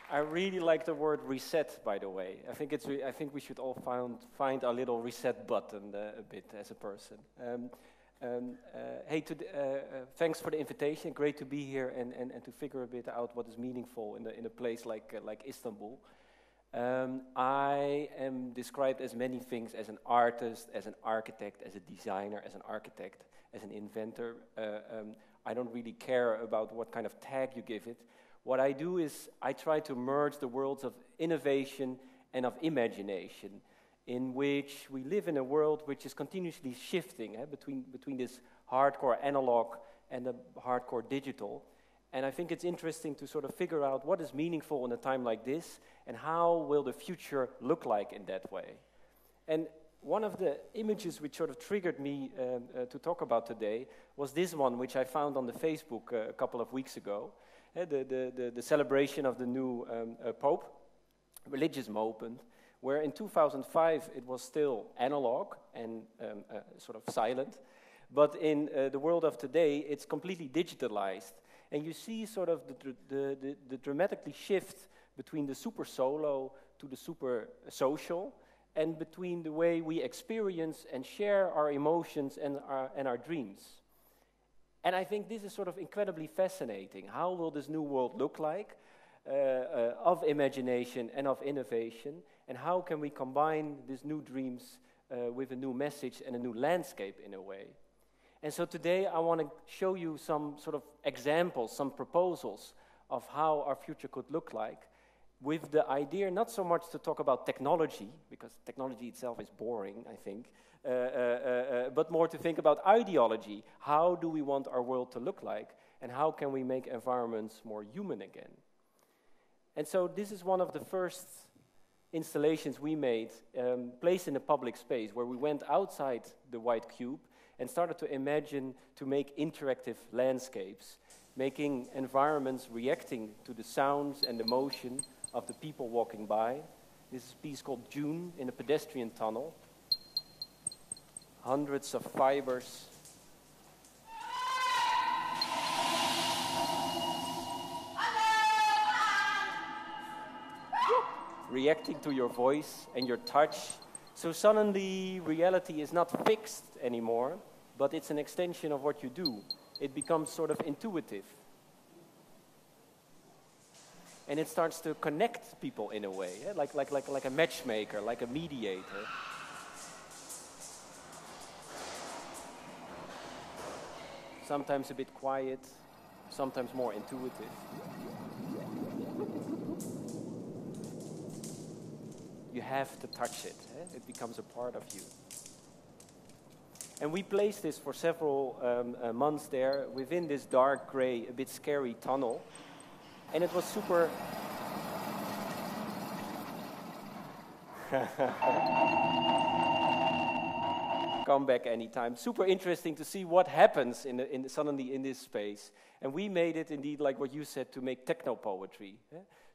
I really like the word reset, by the way. I think we should all find our little reset button a bit as a person. Hey, thanks for the invitation. Great to be here and to figure a bit out what is meaningful in a place like Istanbul. I am described as many things: as an artist, as an architect, as a designer, as an architect, as an inventor. I don't really care about what kind of tag you give it. What I do is I try to merge the worlds of innovation and of imagination, in which we live in a world which is continuously shifting between this hardcore analog and the hardcore digital. And I think it's interesting to sort of figure out what is meaningful in a time like this, and how will the future look like in that way. And one of the images which sort of triggered me to talk about today was this one, which I found on the Facebook a couple of weeks ago. The celebration of the new Pope, religious moment, where in 2005 it was still analog and sort of silent, but in the world of today it's completely digitalized. And you see sort of the dramatically shift between the super solo to the super social, and between the way we experience and share our emotions and our dreams. And I think this is sort of incredibly fascinating. How will this new world look like, of imagination and of innovation, and how can we combine these new dreams with a new message and a new landscape in a way? And so today I want to show you some sort of examples, some proposals of how our future could look like, with the idea not so much to talk about technology, because technology itself is boring, I think, but more to think about ideology. How do we want our world to look like, and how can we make environments more human again? And so this is one of the first installations we made, placed in a public space, where we went outside the white cube and started to imagine to make interactive landscapes, making environments reacting to the sounds and the motion of the people walking by. This is a piece called Dune in a pedestrian tunnel. Hundreds of fibers. Reacting to your voice and your touch. So suddenly reality is not fixed anymore, but it's an extension of what you do. It becomes sort of intuitive. And it starts to connect people in a way, like a matchmaker, like a mediator. Sometimes a bit quiet, sometimes more intuitive. You have to touch it. It becomes a part of you. And we placed this for several months there within this dark gray, a bit scary tunnel. And it was super... Come back anytime. Super interesting to see what happens suddenly in this space. And we made it indeed, like what you said, to make techno-poetry,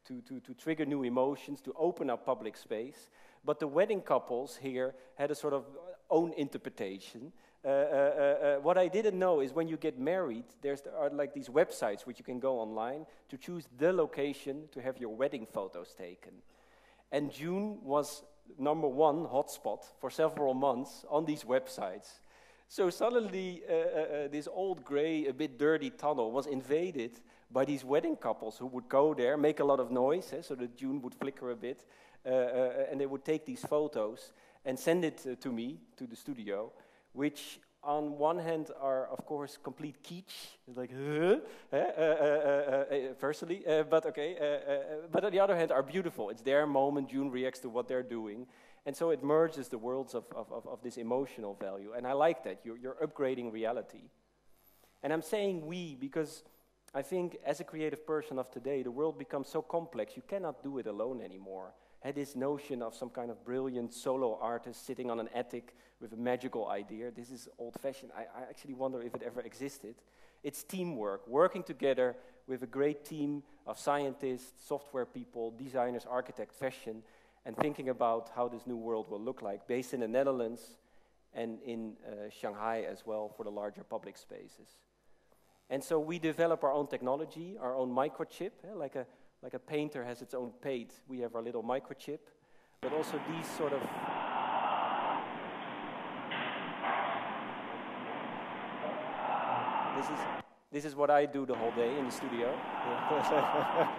to trigger new emotions, to open up public space. But the wedding couples here had a sort of own interpretation. What I didn't know is when you get married, there are like these websites which you can go online to choose the location to have your wedding photos taken. And Dune was #1 hotspot for several months on these websites. So suddenly this old gray, a bit dirty tunnel was invaded by these wedding couples who would go there, make a lot of noise, so the Dune would flicker a bit, and they would take these photos and send it to me, to the studio, which on one hand are, of course, complete kitsch, like, personally, but okay. But on the other hand are beautiful. It's their moment, Dune reacts to what they're doing. And so it merges the worlds of this emotional value. And I like that. You're upgrading reality. And I'm saying we because I think as a creative person of today, the world becomes so complex, you cannot do it alone anymore. Had this notion of some kind of brilliant solo artist sitting on an attic with a magical idea. This is old-fashioned. I actually wonder if it ever existed. It's teamwork, working together with a great team of scientists, software people, designers, architects, fashion, and thinking about how this new world will look like, based in the Netherlands and in Shanghai as well for the larger public spaces. And so we develop our own technology, our own microchip, like a like a painter has its own paint, we have our little microchip, but also these sort of... This is what I do the whole day in the studio.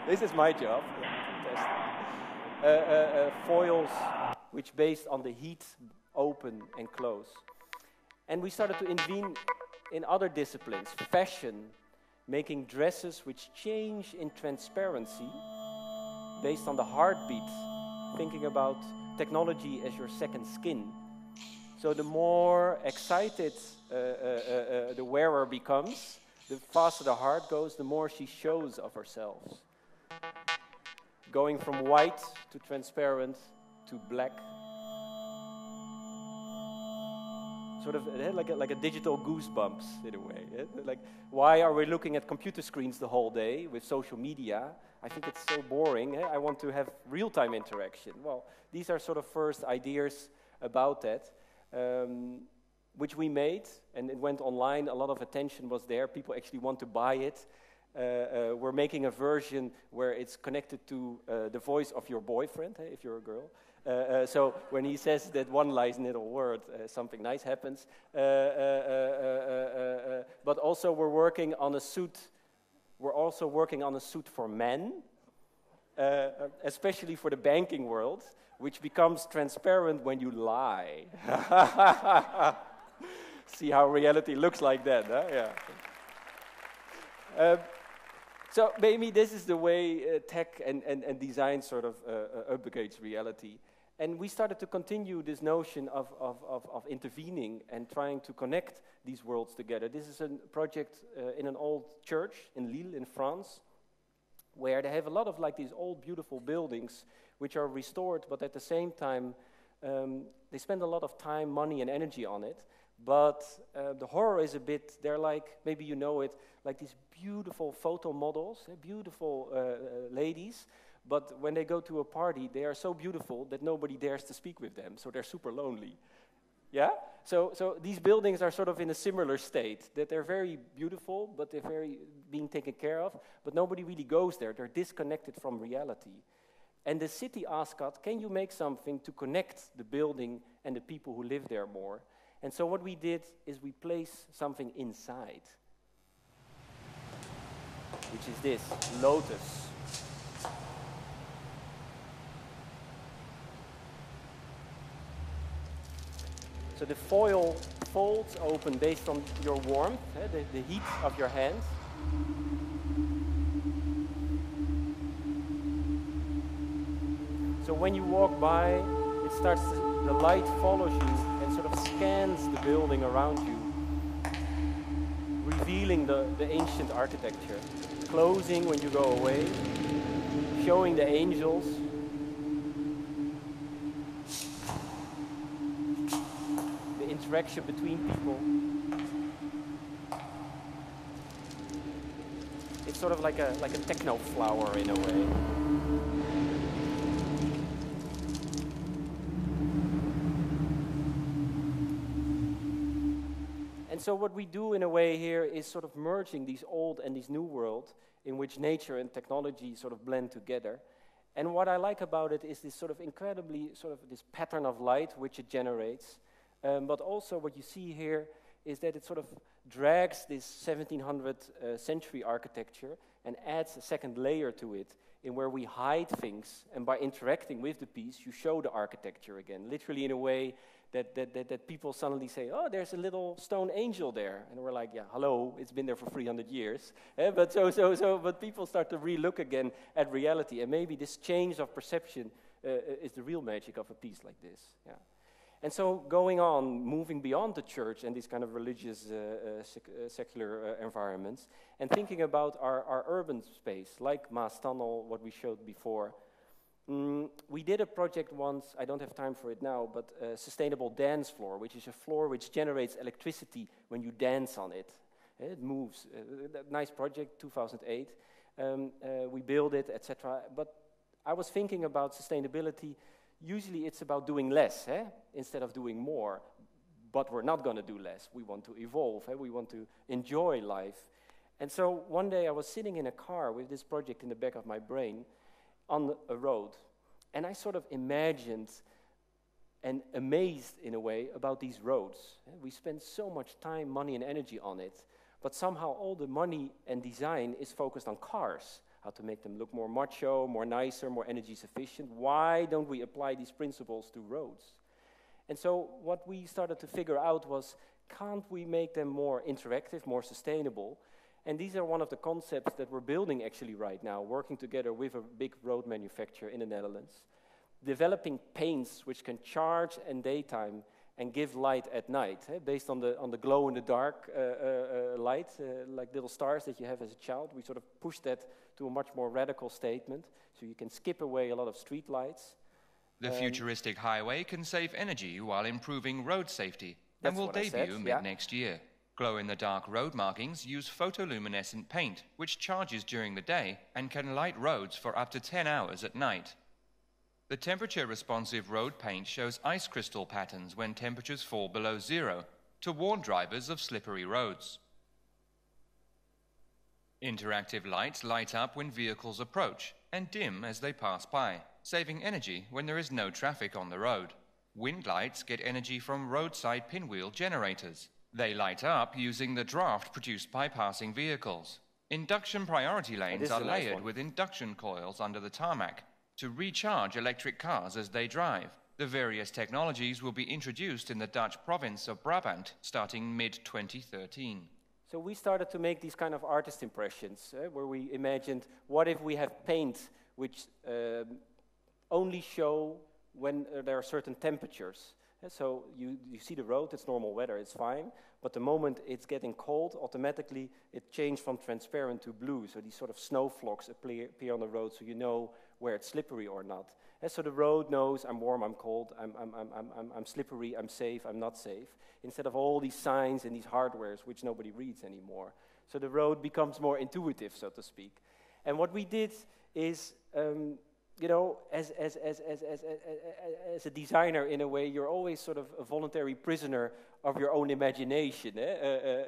This is my job. Foils, which based on the heat, open and close. And we started to intervene in other disciplines, fashion, making dresses which change in transparency based on the heartbeat, thinking about technology as your second skin. So the more excited the wearer becomes, the faster the heart goes, the more she shows of herself. Going from white to transparent to black. Sort of like a digital goosebumps in a way. Like, why are we looking at computer screens the whole day with social media? I think it's so boring. I want to have real-time interaction. Well, these are sort of first ideas about that, which we made, and it went online. A lot of attention was there. People actually want to buy it. We're making a version where it's connected to the voice of your boyfriend, if you're a girl. So when he says that one nice little word, something nice happens. But also we're working on a suit. We're also working on a suit for men, especially for the banking world, which becomes transparent when you lie. See how reality looks like that, huh? Yeah. So maybe this is the way tech and design sort of upgrades reality. And we started to continue this notion of intervening and trying to connect these worlds together. This is a project in an old church in Lille in France, where they have a lot of like these old beautiful buildings which are restored, but at the same time they spend a lot of time, money and energy on it. But the horror is a bit, they're like, maybe you know it, like these beautiful photo models, beautiful ladies, but when they go to a party, they are so beautiful that nobody dares to speak with them, so they're super lonely. Yeah? So these buildings are sort of in a similar state, that they're very beautiful, but they're very being taken care of, but nobody really goes there. They're disconnected from reality. And the city asked us, can you make something to connect the building and the people who live there more? And so what we did is we place something inside, which is this, lotus. So the foil folds open based on your warmth, the heat of your hand. So when you walk by, it starts to, the light follows you and sort of scans the building around you, revealing the ancient architecture, closing when you go away, showing the angels. The interaction between people. It's sort of like a techno flower in a way. And so what we do in a way here is sort of merging these old and these new world in which nature and technology sort of blend together. And what I like about it is this sort of incredibly sort of this pattern of light which it generates. But also what you see here is that it sort of drags this 1700 century architecture and adds a second layer to it in where we hide things, and by interacting with the piece you show the architecture again, literally in a way that people suddenly say, oh, there's a little stone angel there. And we're like, yeah, hello, it's been there for 300 years. But people start to re-look again at reality. And maybe this change of perception is the real magic of a piece like this. Yeah. And so going on, moving beyond the church and these kind of religious, secular environments, and thinking about our urban space, like Maas Tunnel, what we showed before. We did a project once, I don't have time for it now, but a sustainable dance floor, which is a floor which generates electricity when you dance on it. It moves. Nice project, 2008. We build it, etc. But I was thinking about sustainability. Usually it's about doing less, instead of doing more. But we're not going to do less. We want to evolve. We want to enjoy life. And so one day I was sitting in a car with this project in the back of my brain on a road, and I sort of imagined and amazed in a way about these roads. We spend so much time, money, and energy on it, but somehow all the money and design is focused on cars, how to make them look more macho, more nicer, more energy sufficient. Why don't we apply these principles to roads? And so what we started to figure out was, can't we make them more interactive, more sustainable? And these are one of the concepts that we're building actually right now, working together with a big road manufacturer in the Netherlands, developing paints which can charge in daytime and give light at night, based on the glow-in-the-dark light, like little stars that you have as a child. We sort of push that to a much more radical statement, so you can skip away a lot of street lights. The futuristic highway can save energy while improving road safety and will debut mid-next year. Glow-in-the-dark road markings use photoluminescent paint, which charges during the day and can light roads for up to 10 hours at night. The temperature-responsive road paint shows ice crystal patterns when temperatures fall below zero to warn drivers of slippery roads. Interactive lights light up when vehicles approach and dim as they pass by, saving energy when there is no traffic on the road. Wind lights get energy from roadside pinwheel generators. They light up using the draft produced by passing vehicles. Induction priority lanes are layered with induction coils under the tarmac to recharge electric cars as they drive. The various technologies will be introduced in the Dutch province of Brabant starting mid-2013. So we started to make these kind of artist impressions, where we imagined, what if we have paint which only show when there are certain temperatures. So you see the road, it's normal weather, it's fine, but the moment it's getting cold, automatically it changed from transparent to blue. So these sort of snow flocks appear on the road, so you know where it's slippery or not. And so the road knows I'm warm, I'm cold, I'm slippery, I'm safe, I'm not safe, instead of all these signs and these hardwares which nobody reads anymore. So the road becomes more intuitive, so to speak. And what we did is, you know, as a designer, in a way, you're always sort of a voluntary prisoner of your own imagination.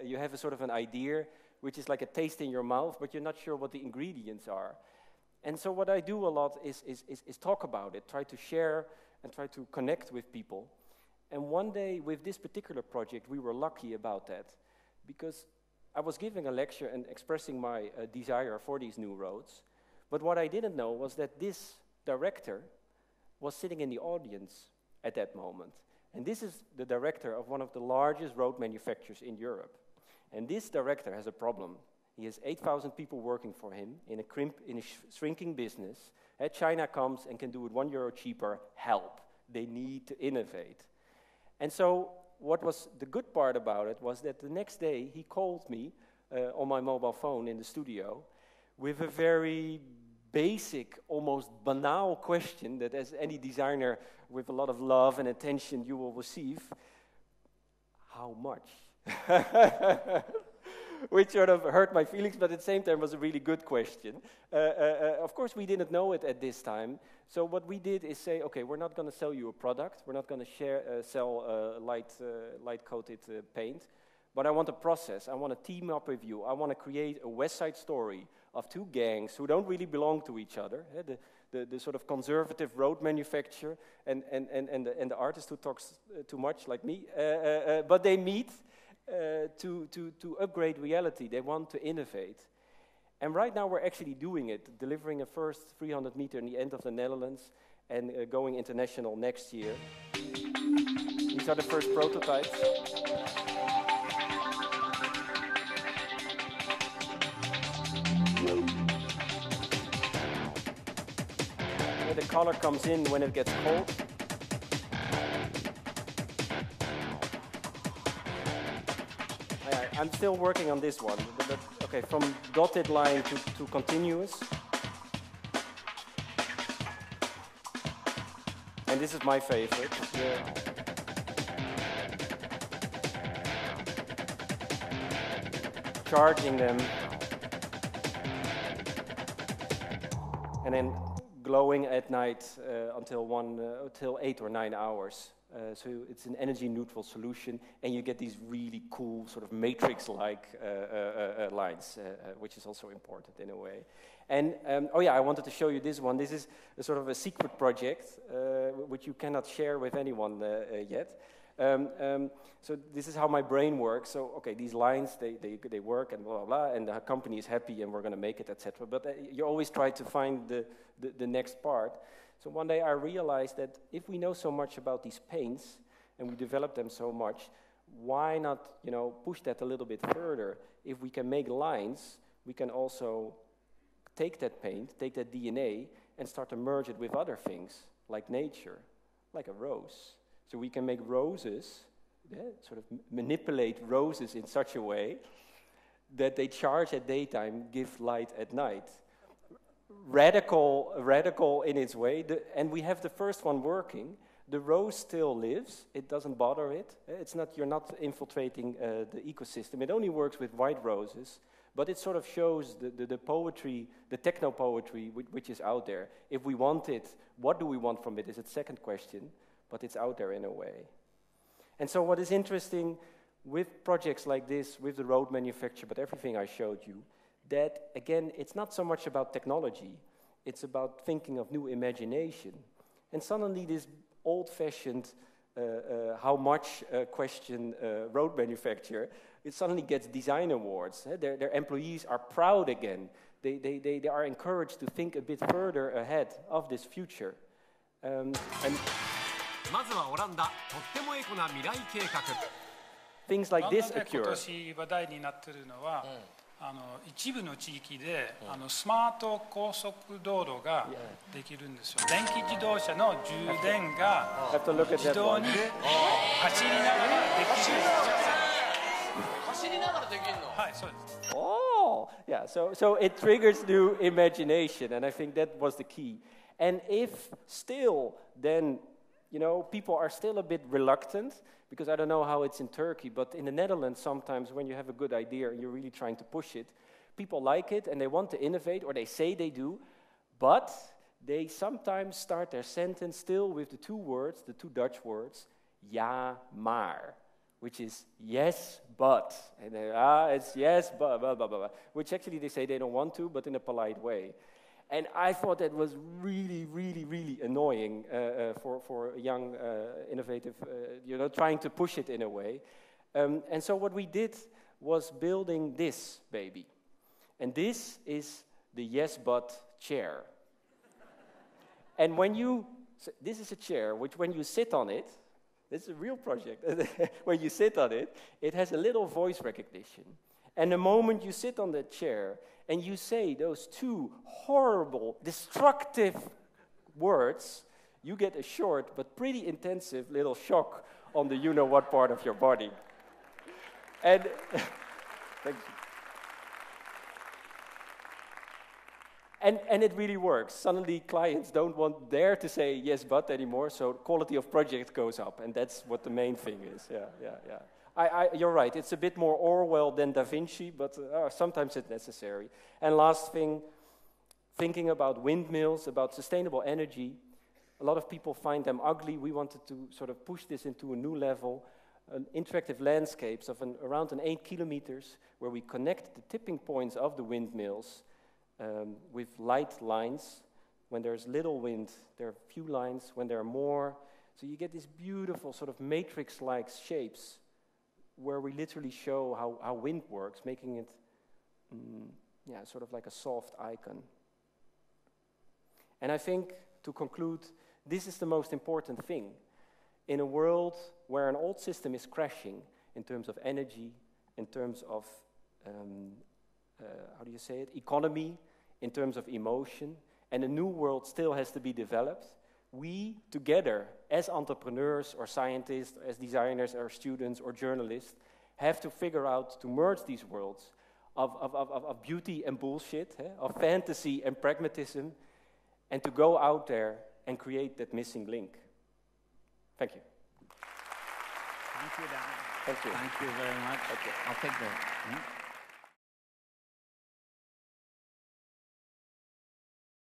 You have a sort of an idea, which is like a taste in your mouth, but you're not sure what the ingredients are. And so what I do a lot is talk about it, try to share and try to connect with people. And one day, with this particular project, we were lucky about that, because I was giving a lecture and expressing my desire for these new roads. But what I didn't know was that this director was sitting in the audience at that moment. And this is the director of one of the largest road manufacturers in Europe. And this director has a problem. He has 8,000 people working for him in a shrinking business. China comes and can do it €1 cheaper. Help. They need to innovate. And so what was the good part about it was that the next day he called me on my mobile phone in the studio with a very basic, almost banal question that, as any designer with a lot of love and attention, you will receive. How much? Which sort of hurt my feelings, but at the same time was a really good question. Of course, we didn't know it at this time. So what we did is say, okay, we're not going to sell you a product. We're not going to sell light-coated paint. But I want a process. I want to team up with you. I want to create a West Side Story of two gangs who don't really belong to each other. The sort of conservative road manufacturer and the artist who talks too much, like me. But they meet to upgrade reality. They want to innovate. And right now we're actually doing it, delivering a first 300 meter in the end of the Netherlands and going international next year. These are the first prototypes. The color comes in when it gets cold. I'm still working on this one. But okay, from dotted line to continuous. And this is my favorite. Charging them. And then glowing at night until 8 or 9 hours So it's an energy neutral solution, and you get these really cool sort of matrix-like lines, which is also important in a way. And oh yeah, I wanted to show you this one. This is a sort of a secret project, which you cannot share with anyone yet. So this is how my brain works. So okay, these lines, they work and blah, blah, blah, and the company is happy and we're going to make it, etc. But you always try to find the next part. So one day I realized that if we know so much about these paints and we develop them so much, why not, push that a little bit further? If we can make lines, we can also take that paint, take that DNA, and start to merge it with other things, like nature, like a rose. So we can make roses, sort of manipulate roses in such a way that they charge at daytime, give light at night. Radical in its way, and we have the first one working. The rose still lives; it doesn't bother it. You're not infiltrating the ecosystem. It only works with white roses, but it sort of shows the poetry, the techno-poetry, which is out there. If we want it, what do we want from it? Is its second question, but it's out there in a way. And so, what is interesting with projects like this, with the road manufacture, but everything I showed you, that, again, it's not so much about technology, it's about thinking of new imagination. And suddenly this old-fashioned, how much question road manufacturer, it suddenly gets design awards. Their employees are proud again. They are encouraged to think a bit further ahead of this future. And things like this occur. 一部の地域でスマート高速道路ができるんですよ。電気自動車の充電が自動に走りながらできる。走りながらできるの？はい、そうです。Oh, yeah. So it triggers new imagination, and I think that was the key. And if still, then people are still a bit reluctant. Because I don't know how it's in Turkey, but in the Netherlands sometimes when you have a good idea and you're really trying to push it, people like it and they want to innovate, or they say they do, but they sometimes start their sentence still with the two Dutch words, ja, maar, which is yes, but. And it's yes, but, blah, blah, blah, blah, which actually they say they don't want to, but in a polite way. And I thought that was really, really, really annoying for a young, innovative, trying to push it in a way. And so what we did was building this baby. And this is the yes, but chair. And this is a chair which when you sit on it, it's a real project. When you sit on it, it has a little voice recognition. And the moment you sit on that chair and you say those two horrible, destructive words, you get a short but pretty intensive little shock on the you-know-what part of your body. And thank you. And it really works. Suddenly clients don't dare to say yes but anymore, so quality of project goes up, and that's what the main thing is. Yeah. You're right, it's a bit more Orwell than Da Vinci, but sometimes it's necessary. And last thing, thinking about windmills, about sustainable energy. A lot of people find them ugly. We wanted to sort of push this into a new level. Interactive landscapes of around 8 kilometers, where we connect the tipping points of the windmills with light lines. When there's little wind, there are few lines. When there are more, so you get these beautiful sort of matrix-like shapes, where we literally show how wind works, making it, sort of like a soft icon. And I think, to conclude, this is the most important thing. In a world where an old system is crashing in terms of energy, in terms of, economy, in terms of emotion, and a new world still has to be developed, we together, as entrepreneurs or scientists, as designers or students or journalists, have to figure out to merge these worlds of beauty and bullshit, of fantasy and pragmatism, and to go out there and create that missing link. Thank you. Thank you, Daan. Thank you. Thank you very much. Okay. I'll take that.